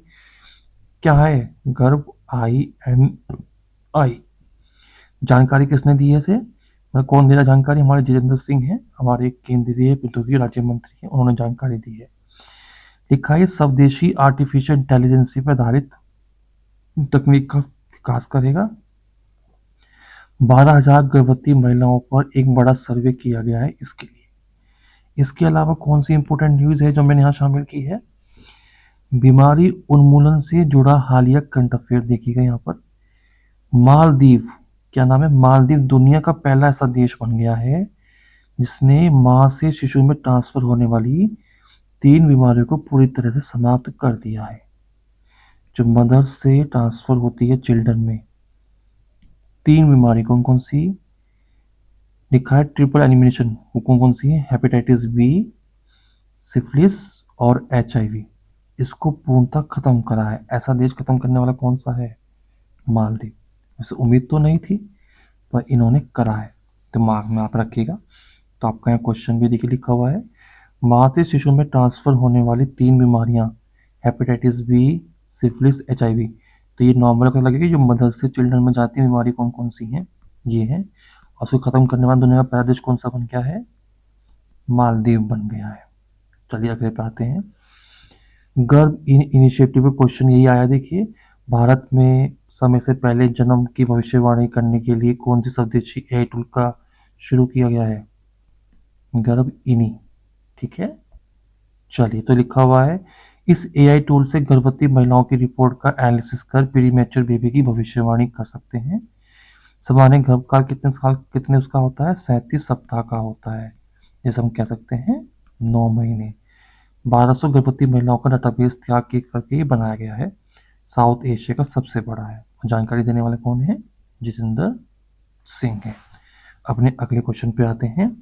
A: क्या है, गर्भ INI। जानकारी किसने दी है इसे, कौन दे रहा जानकारी, हमारे जितेंद्र सिंह हैं, हमारे केंद्रीय प्रौद्योगिकी राज्य मंत्री हैं, उन्होंने जानकारी दी है। लिखा है स्वदेशी आर्टिफिशियल इंटेलिजेंसी पर आधारित तकनीक का विकास करेगा। 12,000 गर्भवती महिलाओं पर एक बड़ा सर्वे किया गया है इसके लिए। इसके अलावा कौन सी इंपॉर्टेंट न्यूज है जो मैंने यहाँ शामिल की है, बीमारी उन्मूलन से जुड़ा हालिया करंट अफेयर देखिएगा यहाँ पर। मालदीव, क्या नाम है, मालदीव दुनिया का पहला ऐसा देश बन गया है जिसने मां से शिशु में ट्रांसफर होने वाली 3 बीमारियों को पूरी तरह से समाप्त कर दिया है। जो मदर से ट्रांसफर होती है चिल्ड्रन में, 3 बीमारी कौन कौन सी, लिखा है ट्रिपल एलिमिनेशन, कौन कौन सी है, हेपेटाइटिस बी, सिफिलिस और HIV। इसको पूर्णतः खत्म करा है। ऐसा देश खत्म करने वाला कौन सा है, मालदीव। वैसे उम्मीद तो नहीं थी पर इन्होंने करा है, दिमाग में आप रखिएगा। तो आपका यहाँ क्वेश्चन भी देखिए लिखा हुआ है, माँ से शिशु में ट्रांसफर होने वाली 3 बीमारियां, हेपेटाइटिस बी, सिफिलिस, HIV। तो ये नॉर्मल का लगेगा, जो मदर से चिल्ड्रन में जाती है बीमारी कौन कौन सी हैं, ये है। और उसको खत्म करने वाला दुनिया का पहला देश कौन सा बन गया है, मालदीव बन गया है। चलिए अगले पे आते हैं। गर्भ इनिशिएटिव पे क्वेश्चन यही आया, देखिए भारत में समय से पहले जन्म की भविष्यवाणी करने के लिए कौन सी स्वदेशी एआई टूल का शुरू किया गया है? गर्भ इनी। ठीक है, चलिए तो लिखा हुआ है इस एआई टूल से गर्भवती महिलाओं की रिपोर्ट का एनालिसिस कर प्रीमेच्योर बेबी की भविष्यवाणी कर सकते हैं। सामान्य गर्भकाल कितने उसका होता है? 37 सप्ताह का होता है, जैसे हम कह सकते हैं 9 महीने। 1200 गर्भवती महिलाओं का डाटाबेस त्याग के करके ये बनाया गया है। साउथ एशिया का सबसे बड़ा है। जानकारी देने वाले कौन है? जितेंद्र सिंह है। अपने अगले क्वेश्चन पे आते हैं।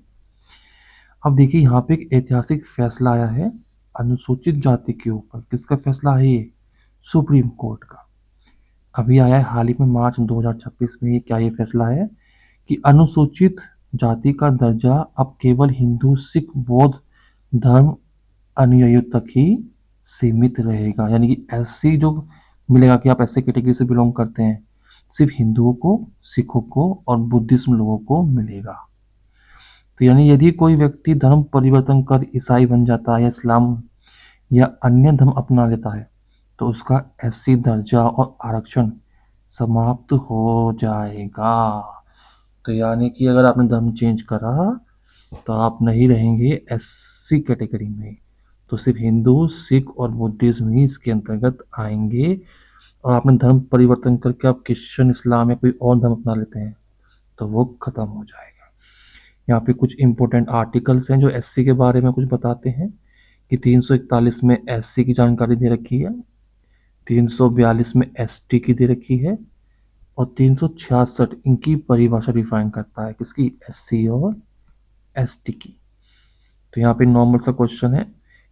A: अब देखिए यहाँ पे एक ऐतिहासिक फैसला आया है अनुसूचित जाति के ऊपर। किसका फैसला है ये? सुप्रीम कोर्ट का। अभी आया है हाल ही में मार्च 2026 में। क्या ये फैसला है कि अनुसूचित जाति का दर्जा अब केवल हिंदू, सिख, बौद्ध धर्म अनुयायियों तक ही सीमित रहेगा। यानी कि एससी जो मिलेगा कि आप ऐसे कैटेगरी से बिलोंग करते हैं, सिर्फ हिंदुओं को, सिखों को और बुद्धिज्म लोगों को मिलेगा। तो यानी यदि कोई व्यक्ति धर्म परिवर्तन कर ईसाई बन जाता है या इस्लाम या अन्य धर्म अपना लेता है तो उसका एससी दर्जा और आरक्षण समाप्त हो जाएगा। तो यानी कि अगर आपने धर्म चेंज करा तो आप नहीं रहेंगे एससी कैटेगरी में, तो सिर्फ हिंदू, सिख और बुद्धिज्म ही इसके अंतर्गत आएंगे। और आपने धर्म परिवर्तन करके आप क्रिश्चियन, इस्लाम या कोई और धर्म अपना लेते हैं तो वो खत्म हो जाएगा। यहाँ पे कुछ इंपॉर्टेंट आर्टिकल्स हैं जो एससी के बारे में कुछ बताते हैं कि 341 में एससी की जानकारी दे रखी है, 342 में एसटी की दे रखी है और 366 इनकी परिभाषा डिफाइन करता है। किसकी? एससी और एसटी की। तो यहाँ पे नॉर्मल सा क्वेश्चन है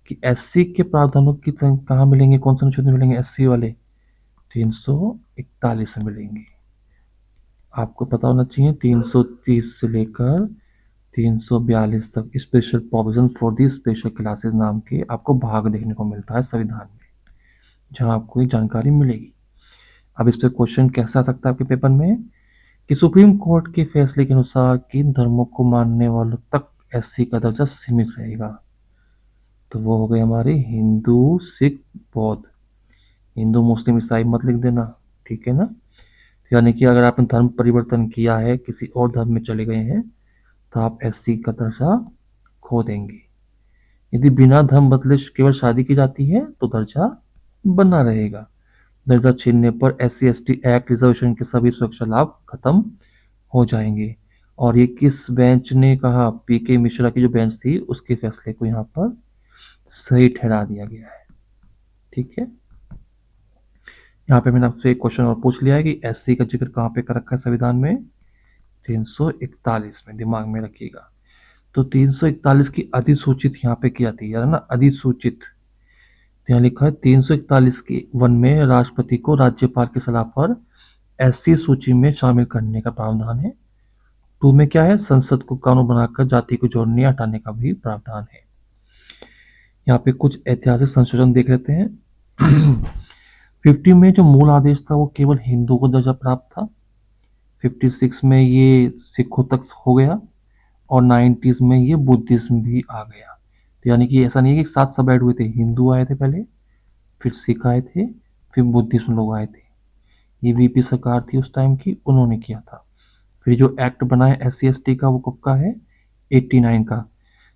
A: कि एससी के प्रावधानों की कहाँ मिलेंगे, कौन से अनुच्छेद में मिलेंगे एससी वाले? 341 में मिलेंगे। आपको पता होना चाहिए 330 से लेकर 342 तक special provision for the special classes नाम के आपको भाग देखने को मिलता है संविधान में, जहां आपको ये जानकारी मिलेगी। अब इस पर क्वेश्चन कैसा आ सकता है आपके पेपर में कि सुप्रीम कोर्ट के फैसले के अनुसार किन धर्मों को मानने वालों तक एससी का दर्जा सीमित रहेगा? तो वो हो गए हमारे हिंदू, सिख, बौद्ध। हिंदू, मुस्लिम, ईसाई मत लिख देना, ठीक है ना। यानी कि अगर आपने धर्म परिवर्तन किया है, किसी और धर्म में चले गए हैं तो आप एससी का दर्जा खो देंगे। यदि बिना धर्म बदले केवल शादी की जाती है तो दर्जा बना रहेगा। दर्जा छीनने पर एससी एसटी एक्ट रिजर्वेशन के सभी सुरक्षा लाभ खत्म हो जाएंगे। और ये किस बेंच ने कहा? पीके मिश्रा की जो बेंच थी उसके फैसले को यहाँ पर सही ठहरा दिया गया है। ठीक है, यहाँ पे मैंने आपसे एक क्वेश्चन और पूछ लिया है कि एससी का जिक्र कहाँ पे कर रखा है संविधान में? 341 में, दिमाग में रखिएगा। तो 341 की अधिसूचित यहाँ पे की जाती है ना, अधिसूचित। तो यहाँ लिखा है 341 की 1 में राष्ट्रपति को राज्यपाल की सलाह पर एससी सूची में शामिल करने का प्रावधान है। 2 में क्या है? संसद को कानून बनाकर जाति को जोड़ने या हटाने का भी प्रावधान है। यहाँ पे कुछ ऐतिहासिक संशोधन देख लेते हैं। 50 में जो मूल आदेश था वो केवल हिंदू को दर्जा प्राप्त था। 56 में ये सिखों तक हो गया और 90s में ये बुद्धिज्म भी आ गया। तो यानी कि ऐसा नहीं है कि साथ सब ऐड हुए थे, हिंदू आए थे पहले, फिर सिख आए थे, फिर बुद्धिज्म लोग आए थे। ये वीपी सरकार थी उस टाइम की, उन्होंने किया था। फिर जो एक्ट बना है एससी एसटी का वो कब का है? 89 का,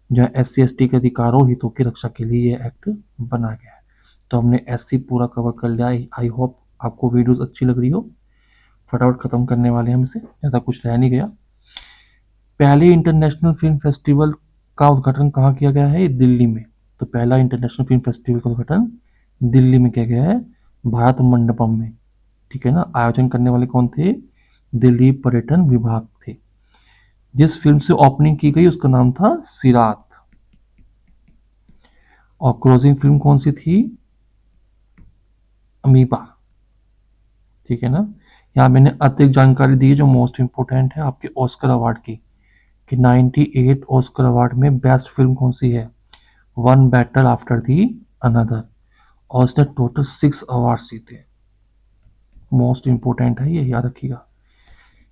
A: जहाँ एससी एसटी के अधिकारों और हितों की रक्षा के लिए ये एक्ट बना गया है। तो हमने एससी पूरा कवर कर लिया। आई होप आपको वीडियोस अच्छी लग रही हो। फटाफट खत्म करने वाले हैं हमसे, ऐसा कुछ रह नहीं गया। पहले इंटरनेशनल फिल्म फेस्टिवल का उद्घाटन कहाँ किया गया है? दिल्ली में। तो पहला इंटरनेशनल फिल्म फेस्टिवल का उद्घाटन दिल्ली में किया गया है, भारत मंडपम में। ठीक है ना। आयोजन करने वाले कौन थे? दिल्ली पर्यटन विभाग थे। जिस फिल्म से ओपनिंग की गई उसका नाम था सिरात। और क्लोजिंग फिल्म कौन सी थी? अमीबा। ठीक है ना। यहाँ मैंने अतिरिक्त जानकारी दी है जो मोस्ट इंपोर्टेंट है आपके ऑस्कर अवार्ड की, कि 98 ऑस्कर अवार्ड में बेस्ट फिल्म कौन सी है? One battle after the another. और उसने टोटल 6 अवार्ड जीते। मोस्ट इंपोर्टेंट है ये, याद रखिएगा।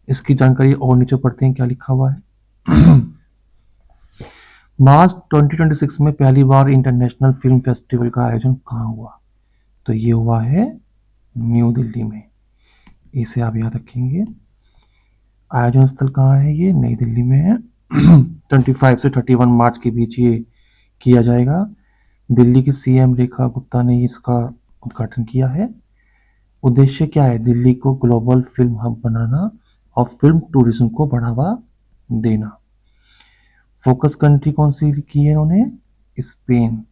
A: इसकी जानकारी और नीचे पढ़ते हैं क्या लिखा हुआ है। मार्च 2026 में पहली बार इंटरनेशनल फिल्म फेस्टिवल का आयोजन कहाँ हुआ? तो ये हुआ है न्यू दिल्ली में। इसे आप याद रखेंगे। आयोजन स्थल कहाँ है? ये नई दिल्ली में है। 25 से 31 मार्च के बीच ये किया जाएगा। दिल्ली की सीएम रेखा गुप्ता ने इसका उद्घाटन किया है। उद्देश्य क्या है? दिल्ली को ग्लोबल फिल्म हब बनाना और फिल्म टूरिज्म को बढ़ावा देना। फोकस कंट्री कौन सी की है इन्होंने? स्पेन।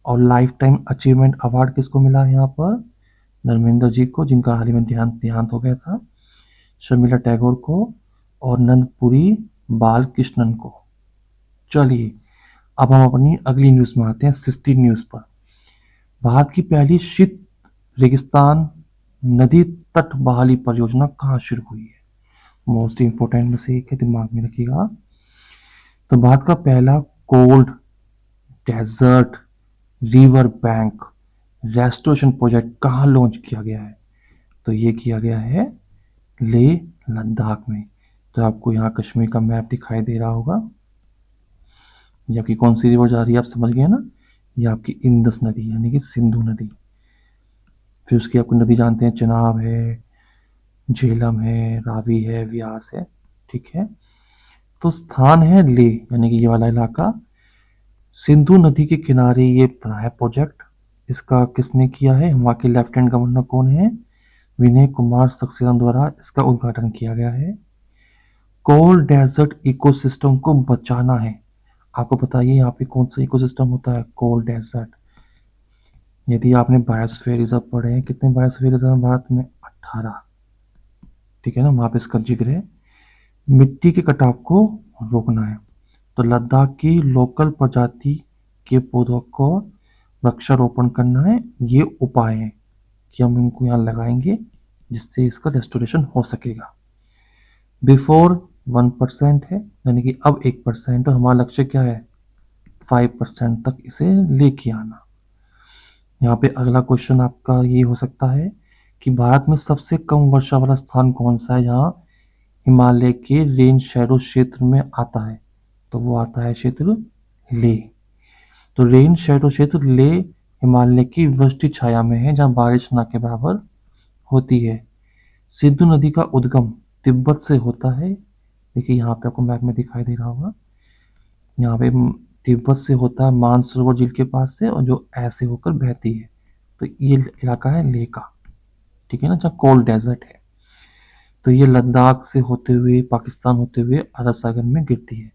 A: और लाइफ टाइम अचीवमेंट अवार्ड किसको मिला है यहाँ पर? धर्मेंद्र जी को, जिनका हाल ही में देहांत हो गया था, शर्मिला टैगोर को और नंदपुरी बालकृष्णन को। चलिए अब हम अपनी अगली न्यूज में आते हैं, 60 न्यूज पर। भारत की पहली शीत रेगिस्तान नदी तट बहाली परियोजना कहाँ शुरू हुई है? मोस्ट इंपोर्टेंट में से एक है, दिमाग में रखिएगा। तो भारत का पहला cold desert river bank restoration project कहाँ लॉन्च किया गया है? तो ये किया गया है लेह लद्दाख में। तो आपको यहाँ कश्मीर का मैप दिखाई दे रहा होगा। ये आपकी कौन सी रिवर जा रही है, आप समझ गए ना? ये आपकी इंदस नदी यानी कि सिंधु नदी। फिर उसकी आपको नदी जानते हैं, चेनाब है, झेलम है, रावी है, व्यास है। ठीक है। तो स्थान है लेह यानी कि ये वाला इलाका। सिंधु नदी के किनारे ये बना है प्रोजेक्ट। इसका किसने किया है? वहाँ के लेफ्टिनेंट गवर्नर कौन है? विनय कुमार सक्सेना द्वारा इसका उद्घाटन किया गया है। कोल्ड डेजर्ट इकोसिस्टम को बचाना है। आपको बताइए यहाँ पे कौन सा इकोसिस्टम होता है? Cold desert. यदि आपने बायोस्फीयर रिजर्व पढ़े हैं, कितने बायोस्फीयर रिजर्व हैं भारत में? 18। ठीक है ना, वहाँ पे इसका जिक्र है। मिट्टी के कटाव को रोकना है। तो लद्दाख की लोकल प्रजाति के पौधों को वृक्षारोपण करना है। ये उपाय है कि हम इनको यहाँ लगाएंगे जिससे इसका रेस्टोरेशन हो सकेगा। बिफोर 1% है यानी कि अब 1%। हमारा लक्ष्य क्या है? 5% तक इसे लेके आना। यहाँ पे अगला क्वेश्चन आपका ये हो सकता है कि भारत में सबसे कम वर्षा वाला स्थान कौन सा है जहाँ हिमालय के रेन शैडो क्षेत्र में आता है? तो वो आता है क्षेत्र लेह। तो रेन शैडो क्षेत्र लेह हिमालय की वृष्टि छाया में है जहाँ बारिश ना के बराबर होती है। सिंधु नदी का उद्गम तिब्बत से होता है। देखिए यहाँ पे आपको मैप में दिखाई दे रहा होगा। यहाँ पे तिब्बत से होता है मानसरोवर झील के पास से, और जो ऐसे होकर बहती है। तो ये इलाका है लेह का। ठीक है ना, जहाँ कोल्ड डेजर्ट है। तो ये लद्दाख से होते हुए पाकिस्तान होते हुए अरब सागर में गिरती है।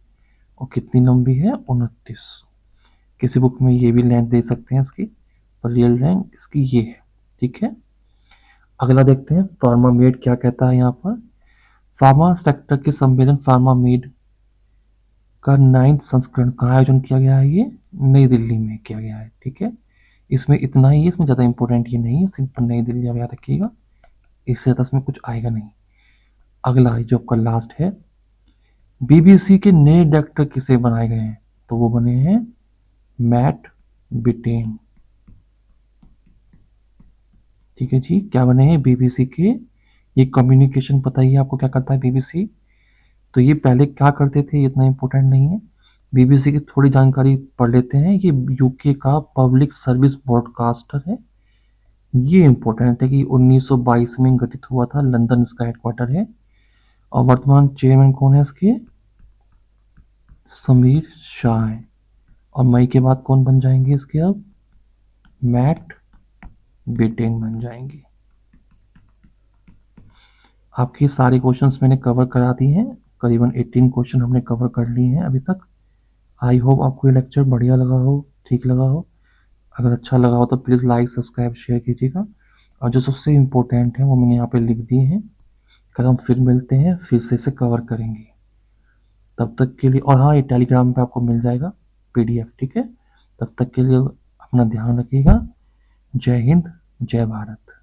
A: और कितनी लंबी है? 29। किसी बुक में ये भी लेंथ दे सकते हैं इसकी, पर रियल लेंथ इसकी ये है। ठीक है। अगला देखते हैं फार्मामेड क्या कहता है यहाँ पर। फार्मा सेक्टर के सम्मेलन फार्मामेड का 9th संस्करण का आयोजन किया गया है। ये नई दिल्ली में किया गया है। ठीक है। इसमें इतना ही है, इसमें ज़्यादा इंपॉर्टेंट ये नहीं है, सिंपल नई दिल्ली आप याद रखिएगा। इससे ज़्यादा इसमें कुछ आएगा नहीं। अगला जो आपका लास्ट है, बीबीसी के नए डायरेक्टर किसे बनाए गए हैं? तो वो बने हैं मैट बिटेन। ठीक है जी, क्या बने हैं? बीबीसी के। ये कम्युनिकेशन बताइए आपको क्या करता है बीबीसी? तो ये पहले क्या करते थे, इतना इंपॉर्टेंट नहीं है। बीबीसी की थोड़ी जानकारी पढ़ लेते हैं। ये यूके का पब्लिक सर्विस ब्रॉडकास्टर है। ये इंपॉर्टेंट है कि 1922 में गठित हुआ था, लंदन इसका हेडक्वार्टर है। और वर्तमान चेयरमैन कौन है इसके? समीर शाह है। और मई के बाद कौन बन जाएंगे इसके? अब मैट बिटेन बन जाएंगे। आपके सारे क्वेश्चंस मैंने कवर करा दिए हैं। करीबन 18 क्वेश्चन हमने कवर कर लिए हैं अभी तक। आई होप आपको ये लेक्चर बढ़िया लगा हो, ठीक लगा हो। अगर अच्छा लगा हो तो प्लीज़ लाइक सब्सक्राइब शेयर कीजिएगा। और जो सबसे इम्पोर्टेंट है वो मैंने यहाँ पे लिख दिए हैं। कल हम फिर मिलते हैं, फिर से इसे कवर करेंगे। तब तक के लिए, और हाँ, ये टेलीग्राम पे आपको मिल जाएगा PDF। ठीक है। तब तक के लिए अपना ध्यान रखिएगा। जय हिंद, जय भारत।